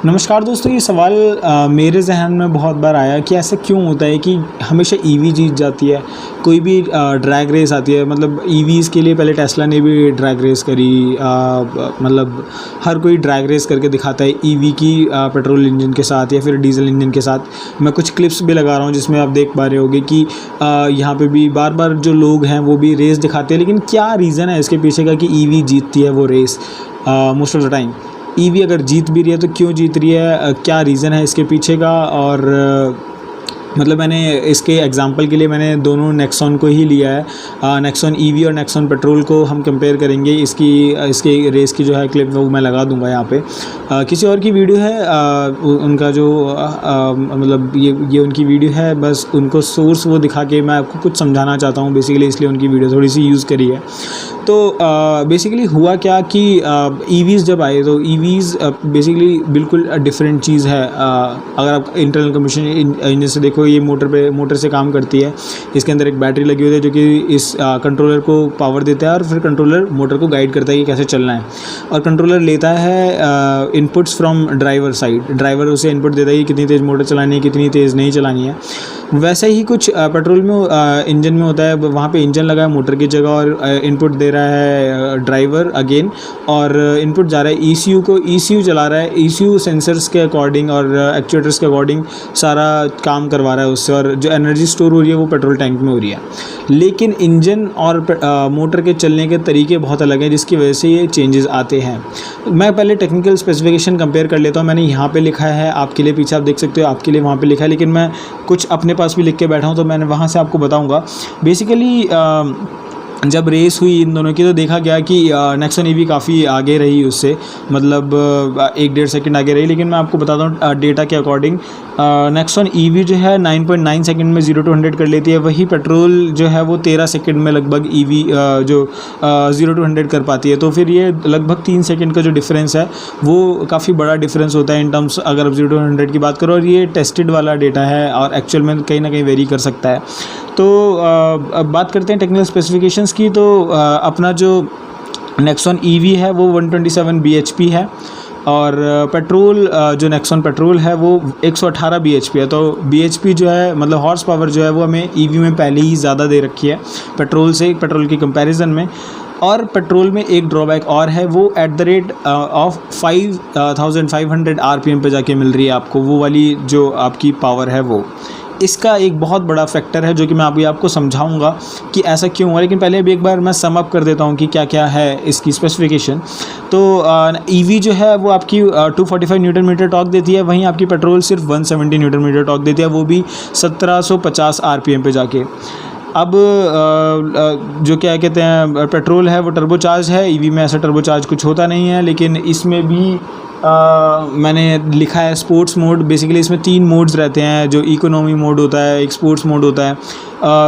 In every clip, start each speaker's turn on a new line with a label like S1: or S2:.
S1: नमस्कार दोस्तों, ये सवाल मेरे ज़हन में बहुत बार आया कि ऐसा क्यों होता है कि हमेशा ईवी जीत जाती है। कोई भी ड्रैग रेस आती है, मतलब ईवीज़ के लिए पहले टेस्ला ने भी ड्रैग रेस करी। मतलब हर कोई ड्रैग रेस करके दिखाता है ईवी की पेट्रोल इंजन के साथ या फिर डीजल इंजन के साथ। मैं कुछ क्लिप्स भी लगा रहा हूँ जिसमें आप देख पा रहे होगे कि यहाँ पे भी बार बार जो लोग हैं वो भी रेस दिखाते हैं। लेकिन क्या रीज़न है इसके पीछे का कि ईवी जीतती है वो race most of the time. EV अगर जीत भी रही है तो क्यों जीत रही है, क्या रीज़न है इसके पीछे का। और मतलब मैंने इसके एग्जांपल के लिए मैंने दोनों नेक्सॉन को ही लिया है। नेक्सॉन ईवी और नेक्सॉन पेट्रोल को हम कंपेयर करेंगे। इसकी रेस की जो है क्लिप वो मैं लगा दूंगा यहाँ पे। किसी और की वीडियो है, उनका जो मतलब ये उनकी वीडियो है, बस उनको सोर्स वो दिखा के मैं आपको कुछ समझाना चाहता हूँ बेसिकली, इसलिए उनकी वीडियो थोड़ी सी यूज़ करी है। तो बेसिकली हुआ क्या कि ईवीज़ जब आए तो ईवीज़ बेसिकली बिल्कुल डिफरेंट चीज़ है। अगर आप इंटरनल कम्बशन इंजन से देखो, ये मोटर से काम करती है। इसके अंदर एक बैटरी लगी हुई है जो कि इस कंट्रोलर को पावर देता है और फिर कंट्रोलर मोटर को गाइड करता है कि कैसे चलना है। और कंट्रोलर लेता है inputs from driver side. Driver उसे इनपुट देता है कि कितनी तेज़ मोटर चलानी है, कितनी तेज़ नहीं चलानी है। वैसे ही कुछ पेट्रोल में इंजन में होता है। वहाँ पे इंजन लगा है मोटर की जगह और इनपुट दे रहा है ड्राइवर अगेन, और इनपुट जा रहा है ईसीयू को। ईसीयू चला रहा है, ईसीयू सेंसर्स के अकॉर्डिंग और एक्चुएटर्स के अकॉर्डिंग सारा काम करवा रहा है उससे, और जो एनर्जी स्टोर हो रही है वो पेट्रोल टैंक में हो रही है। लेकिन इंजन और मोटर के चलने के तरीके बहुत अलग हैं, जिसकी वजह से ये चेंजेस आते हैं। मैं पहले टेक्निकल स्पेसिफिकेशन कंपेयर कर लेता हूँ। मैंने यहाँ पे लिखा है, आपके लिए पीछे आप देख सकते हो, आपके लिए वहाँ पे लिखा है, लेकिन मैं कुछ अपने पास भी लिख के बैठा हूँ तो मैंने वहाँ से आपको बताऊँगा। बेसिकली जब रेस हुई इन दोनों की तो देखा गया कि नेक्सॉन ईवी काफ़ी आगे रही उससे, मतलब 1-1.5 सेकंड आगे रही। लेकिन मैं आपको बताता हूँ डेटा के अकॉर्डिंग नेक्सॉन ईवी जो है 9.9 सेकंड में 0 to 100 कर लेती है। वही पेट्रोल जो है वो 13 सेकंड में लगभग ईवी जो 0 to 100 कर पाती है। तो फिर ये लगभग 3 सेकंड का जो डिफरेंस है वो काफ़ी बड़ा डिफरेंस होता है इन टर्म्स, अगर आप 0 to 100 की बात करो। और ये टेस्टेड वाला डेटा है और एक्चुअल में कहीं ना कहीं वेरी कर सकता है। तो अब बात करते हैं टेक्निकल स्पेसिफिकेशंस की। तो अपना जो नेक्सॉन ईवी है वो 127 bhp है, और पेट्रोल जो नेक्सॉन पेट्रोल है वो 118 bhp है। तो bhp जो है मतलब हॉर्स पावर जो है वो हमें ईवी में पहले ही ज़्यादा दे रखी है पेट्रोल की कंपैरिजन में। और पेट्रोल में एक ड्रॉबैक और है, वो at the rate of 5500 RPM पे जाके मिल रही है आपको, वो वाली जो आपकी पावर है वो। इसका एक बहुत बड़ा फैक्टर है जो कि मैं अभी आपको समझाऊंगा कि ऐसा क्यों हुआ। लेकिन पहले भी एक बार मैं सम अप कर देता हूं कि क्या क्या है इसकी स्पेसिफिकेशन। तो ईवी जो है वो आपकी 245 न्यूटन मीटर टॉर्क देती है, वहीं आपकी पेट्रोल सिर्फ 170 न्यूटन मीटर टॉर्क देती है, वो भी 1750 RPM पे जाके। अब जो क्या कहते हैं पेट्रोल है वो टर्बोचार्ज है, ईवी में ऐसा टर्बोचार्ज कुछ होता नहीं है। लेकिन इसमें भी मैंने लिखा है स्पोर्ट्स मोड। बेसिकली इसमें 3 मोड्स रहते हैं, जो इकोनॉमी मोड होता है, एक स्पोर्ट्स मोड होता है।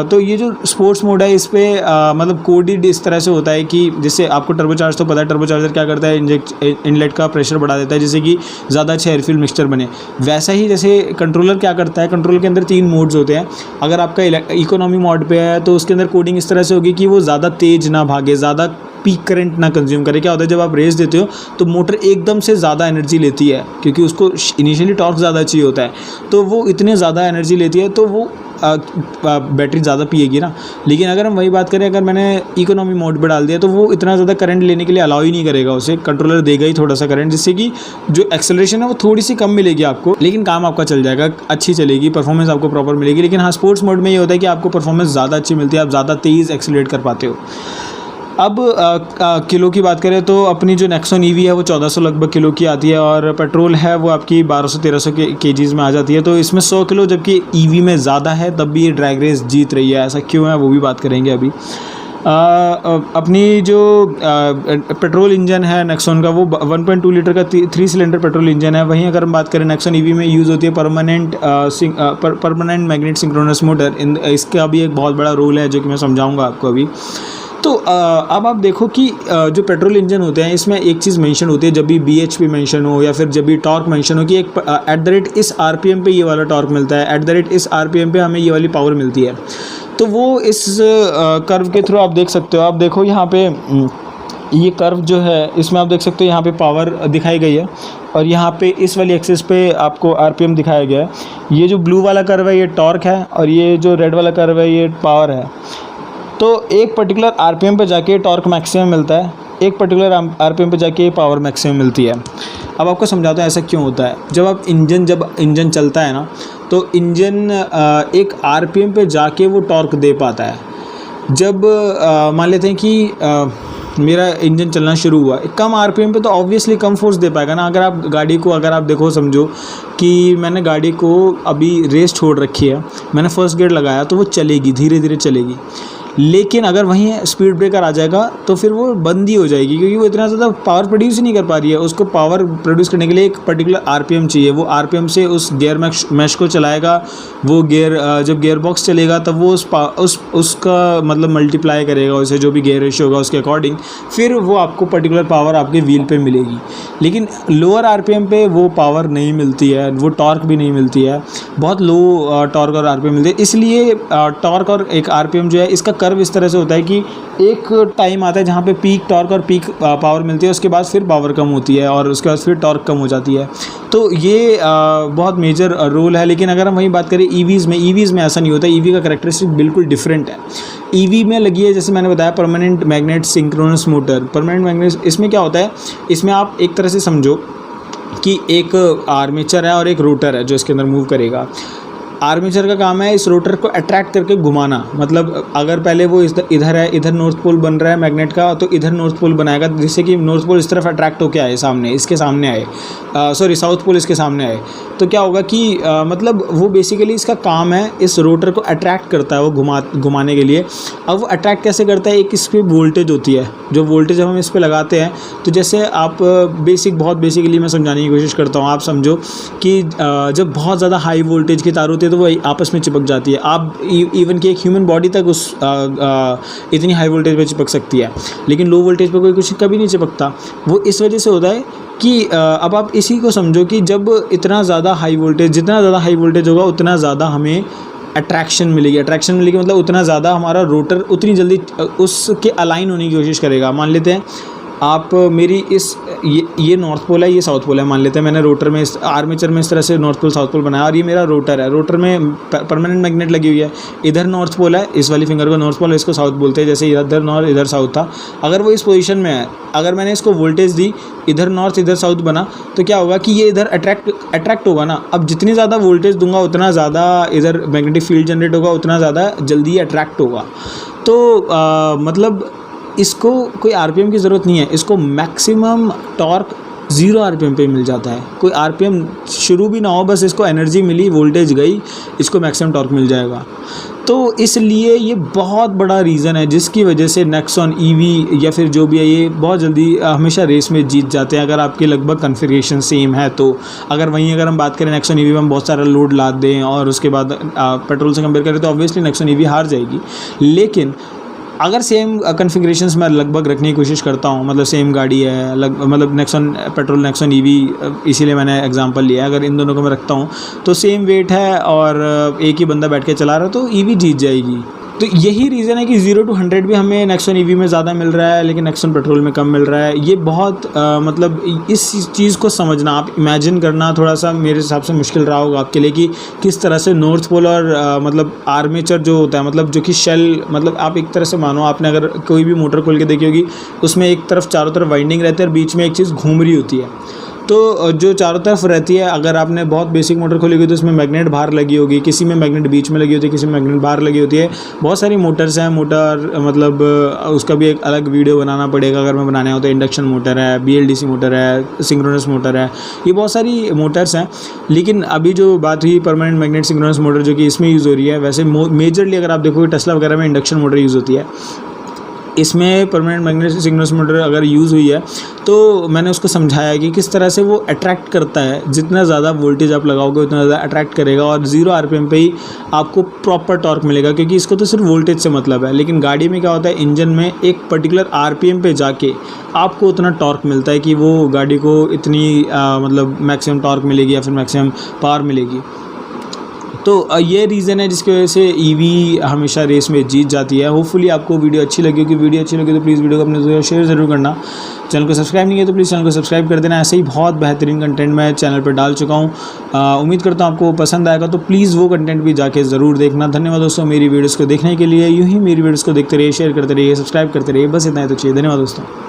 S1: तो ये जो स्पोर्ट्स मोड है इस पर मतलब कोडेड इस तरह से होता है कि जैसे आपको टर्बोचार्ज तो पता है, टर्बोचार्जर क्या करता है, इनलेट का प्रेशर बढ़ा देता है जिससे कि ज़्यादा अच्छे एयरफ्यूल मिक्सचर बने। वैसा ही जैसे कंट्रोलर क्या करता है, कंट्रोलर के अंदर 3 मोड्स होते हैं। अगर आपका इकोनॉमी मोड पे है तो उसके अंदर कोडिंग इस तरह से होगी कि वो ज़्यादा तेज़ ना भागे, ज़्यादा पीक करंट ना कंज्यूम करे। क्या होता है जब आप रेस देते हो तो मोटर एकदम से ज़्यादा एनर्जी लेती है, क्योंकि उसको इनिशियली टॉर्क ज़्यादा चाहिए होता है, तो वो इतने ज़्यादा एनर्जी लेती है तो वो बैटरी ज़्यादा पिएगी ना। लेकिन अगर हम वही बात करें, अगर मैंने इकोनॉमी मोड पर डाल दिया तो वो इतना ज़्यादा करंट लेने के लिए अलाउ ही नहीं करेगा, उसे कंट्रोलर देगा ही थोड़ा सा करंट, जिससे कि जो एक्सेलरेशन है वो थोड़ी सी कम मिलेगी आपको, लेकिन काम आपका चल जाएगा, अच्छी चलेगी, परफॉर्मेंस आपको प्रॉपर मिलेगी। लेकिन हाँ, स्पोर्ट्स मोड में ये होता है कि आपको परफॉर्मेंस ज़्यादा अच्छी मिलती है, आप ज़्यादा तेज़ एक्सेलरेट कर पाते हो। अब किलो की बात करें तो अपनी जो नेक्सॉन ईवी है वो 1400 लगभग किलो की आती है, और पेट्रोल है वो आपकी 1200-1300 केजीज़ में आ जाती है। तो इसमें 100 किलो जबकि ईवी में ज़्यादा है, तब भी ये ड्रैग रेस जीत रही है। ऐसा क्यों है वो भी बात करेंगे अभी। अपनी जो पेट्रोल इंजन है नेक्सॉन का वो 1.2 लीटर का 3 सिलेंडर पेट्रोल इंजन है। वहीं अगर हम बात करें नेक्सॉन ईवी में यूज़ होती है परमानेंट मैग्नेट सिंक्रोनस मोटर। इसका भी एक बहुत बड़ा रोल है जो कि मैं समझाऊंगा आपको अभी। तो अब आप देखो कि जो पेट्रोल इंजन होते हैं इसमें एक चीज़ मेंशन होती है, जब भी bhp मेंशन हो या फिर जब भी टॉर्क मेंशन हो कि एक एट द रेट इस RPM पे ये वाला टॉर्क मिलता है, एट द रेट इस RPM पे हमें ये वाली पावर मिलती है। तो वो इस कर्व के थ्रू आप देख सकते हो। आप देखो यहाँ पे ये कर्व जो है इसमें आप देख सकते हो यहाँ पे पावर दिखाई गई है और यहाँ पे इस वाली एक्सिस पे आपको आरपीएम दिखाया गया है। ये जो ब्लू वाला कर्व है ये टॉर्क है और ये जो रेड वाला कर्व है ये पावर है। तो एक पर्टिकुलर आरपीएम पे जाके टॉर्क मैक्सिमम मिलता है, एक पर्टिकुलर आरपीएम पे जाके पावर मैक्सिमम मिलती है। अब आपको समझाता हूँ ऐसा क्यों होता है। जब इंजन चलता है ना तो इंजन एक आरपीएम पे जाके वो टॉर्क दे पाता है। जब मान लेते हैं कि मेरा इंजन चलना शुरू हुआ कम आरपीएम पे तो ऑब्वियसली कम फोर्स दे पाएगा ना। अगर आप देखो समझो कि मैंने गाड़ी को अभी रेस छोड़ रखी है, मैंने फर्स्ट गियर लगाया तो वो चलेगी, धीरे धीरे चलेगी। लेकिन अगर वहीं स्पीड ब्रेकर आ जाएगा तो फिर वो बंद ही हो जाएगी, क्योंकि वो इतना ज़्यादा पावर प्रोड्यूस ही नहीं कर पा रही है। उसको पावर प्रोड्यूस करने के लिए एक पर्टिकुलर आरपीएम चाहिए। वो आरपीएम से उस गियर मैश को चलाएगा। वो गियर जब गियर बॉक्स चलेगा तब वो उसका मतलब मल्टीप्लाई करेगा उसे, जो भी गियर रेशियो होगा उसके अकॉर्डिंग, फिर वो आपको पर्टिकुलर पावर आपके व्हील पे मिलेगी। लेकिन लोअर आरपीएम पे वो पावर नहीं मिलती है, वो टॉर्क भी नहीं मिलती है, बहुत लो टॉर्क और आरपीएम मिलती है। इसलिए टॉर्क और एक आरपीएम जो है इसका कर्व इस तरह से होता है कि एक टाइम आता है जहाँ पे पीक टॉर्क और पीक पावर मिलती है, उसके बाद फिर पावर कम होती है और उसके बाद फिर टॉर्क कम हो जाती है। तो ये बहुत मेजर रोल है। लेकिन अगर हम वही बात करें ईवीज़ में ऐसा नहीं होता। ईवी का कैरेक्टरिस्टिक बिल्कुल डिफरेंट है। ईवी में लगी है, जैसे मैंने बताया, permanent magnet synchronous motor. Permanent magnet, इसमें क्या होता है, इसमें आप एक तरह से समझो कि एक आर्मेचर है और एक रोटर है जो इसके अंदर मूव करेगा। आर्मेचर का काम है इस रोटर को अट्रैक्ट करके घुमाना। मतलब अगर पहले वो इधर है, इधर नॉर्थ पोल बन रहा है मैग्नेट का, तो इधर नॉर्थ पोल बनाएगा जिससे कि नॉर्थ पोल इस तरफ अट्रैक्ट होके आए, सामने इसके सामने आए, साउथ पोल इसके सामने आए। तो क्या होगा कि मतलब वो बेसिकली इसका काम है इस रोटर को अट्रैक्ट करता है वो घुमाने के लिए। अब वो अट्रैक्ट कैसे करता है, एक इस पर वोल्टेज होती है, जो वोल्टेज जब हम इस पर लगाते हैं तो जैसे आप बहुत बेसिकली मैं समझाने की कोशिश करता हूँ। आप समझो कि जब बहुत ज़्यादा हाई वोल्टेज की तार होती है तो वो आपस में चिपक जाती है। आप इवन कि एक ह्यूमन बॉडी तक उस इतनी हाई वोल्टेज पे चिपक सकती है, लेकिन लो वोल्टेज पे कोई कुछ कभी नहीं चिपकता। वो इस वजह से होता है कि अब आप इसी को समझो कि जब जितना ज़्यादा हाई वोल्टेज होगा उतना ज़्यादा हमें अट्रैक्शन मिलेगी मतलब उतना ज़्यादा हमारा रोटर उतनी जल्दी उसके अलाइन होने की कोशिश करेगा। मान लेते हैं आप मेरी ये नॉर्थ पोल है, ये साउथ पोल है। मान लेते हैं मैंने रोटर में इस आर्मेचर में इस तरह से नॉर्थ पोल साउथ पोल बनाया और ये मेरा रोटर है। रोटर में परमानेंट मैग्नेट लगी हुई है। इधर नॉर्थ पोल है, इस वाली फिंगर को नॉर्थ पोल है, इसको साउथ बोलते हैं। जैसे इधर नॉर्थ इधर साउथ था, अगर वो इस पोजीशन में है, अगर मैंने इसको वोल्टेज दी, इधर नॉर्थ इधर साउथ बना, तो क्या होगा कि ये इधर अट्रैक्ट होगा ना। अब जितनी ज़्यादा वोल्टेज दूंगा उतना ज़्यादा इधर मैग्नेटिक फील्ड जनरेट होगा, उतना ज़्यादा जल्दी अट्रैक्ट होगा। तो मतलब इसको कोई आरपीएम की ज़रूरत नहीं है, इसको मैक्सिमम टॉर्क 0 आरपीएम पे मिल जाता है। कोई आरपीएम शुरू भी ना हो, बस इसको एनर्जी मिली, वोल्टेज गई, इसको मैक्सिमम टॉर्क मिल जाएगा। तो इसलिए ये बहुत बड़ा रीज़न है जिसकी वजह से नेक्सॉन ईवी या फिर जो भी है ये बहुत जल्दी हमेशा रेस में जीत जाते हैं, अगर आपके लगभग कॉन्फ़िगरेशन सेम है तो। अगर हम बात करें नेक्सॉन ईवी में हम बहुत सारा लोड लाद दें और उसके बाद पेट्रोल से कंपेयर करें तो ऑब्वियसली नेक्सॉन ईवी हार जाएगी। लेकिन अगर सेम कॉन्फ़िगरेशंस मैं लगभग रखने की कोशिश करता हूँ, मतलब सेम गाड़ी है, मतलब नेक्सॉन पेट्रोल नेक्सॉन ईवी, इसीलिए मैंने एग्जांपल लिया है। अगर इन दोनों को मैं रखता हूँ तो सेम वेट है और एक ही बंदा बैठ के चला रहा है तो ईवी जीत जाएगी। तो यही रीज़न है कि 0 to 100 भी हमें नेक्सॉन ईवी में ज़्यादा मिल रहा है लेकिन नेक्सॉन पेट्रोल में कम मिल रहा है। ये बहुत मतलब इस चीज़ को समझना, आप इमेजिन करना थोड़ा सा मेरे हिसाब से मुश्किल रहा होगा आपके लिए कि किस तरह से नॉर्थ पोल और मतलब आर्मेचर जो होता है, मतलब जो कि शेल, मतलब आप एक तरह से मानो आपने अगर कोई भी मोटर खोल के देखी होगी, उसमें एक तरफ चारों तरफ वाइंडिंग रहती है और बीच में एक चीज़ घूम रही होती है। तो जो चारों तरफ रहती है, अगर आपने बहुत बेसिक मोटर खोली होगी तो उसमें मैग्नेट बाहर लगी होगी, किसी में मैग्नेट बीच में लगी होती है, किसी में मैग्नेट बाहर लगी होती है। बहुत सारी मोटर्स हैं, मतलब उसका भी एक अलग वीडियो बनाना पड़ेगा अगर मैं बनाने हो तो। इंडक्शन मोटर है, BLDC मोटर है, सिंक्रोनस मोटर है, ये बहुत सारी मोटर्स हैं। लेकिन अभी जो बात हुई परमानेंट मैग्नेट सिंक्रोनस मोटर जो कि इसमें यूज़ हो रही है, वैसे मेजरली अगर आप देखोगे टेस्ला वगैरह में इंडक्शन मोटर यूज़ होती है। इसमें परमानेंट मैग्नेट सिंक्रोनस मोटर अगर यूज़ हुई है तो मैंने उसको समझाया कि किस तरह से वो अट्रैक्ट करता है। जितना ज़्यादा वोल्टेज आप लगाओगे उतना ज़्यादा अट्रैक्ट करेगा और 0 आरपीएम पे ही आपको प्रॉपर टॉर्क मिलेगा, क्योंकि इसको तो सिर्फ वोल्टेज से मतलब है। लेकिन गाड़ी में क्या होता है, इंजन में एक पर्टिकुलर आरपीएम पे जाके आपको उतना टॉर्क मिलता है कि वो गाड़ी को इतनी मतलब मैक्सिमम टॉर्क मिलेगी या फिर मैक्सिमम पावर मिलेगी। तो ये रीज़न है जिसकी वजह से ईवी हमेशा रेस में जीत जाती है। होपफुली आपको वीडियो अच्छी लगी होगी। वीडियो अच्छी लगी तो प्लीज़ वीडियो को अपने दोस्तों शेयर ज़रूर करना। चैनल को सब्सक्राइब नहीं किया तो प्लीज़ चैनल को सब्सक्राइब कर देना। ऐसे ही बहुत बेहतरीन कंटेंट मैं चैनल पर डाल चुका हूँ। उम्मीद करता हूँ आपको पसंद आएगा, तो प्लीज़ वो कंटेंट भी जाके ज़रूर देखना। धन्यवाद दोस्तों मेरी वीडियोज़ को देखने के लिए। यूँ ही मेरी वीडियोज़ को देखते रहिए, शेयर करते रहिए, सब्सक्राइब करते रहिए। बस इतना ही तो चाहिए। धन्यवाद दोस्तों।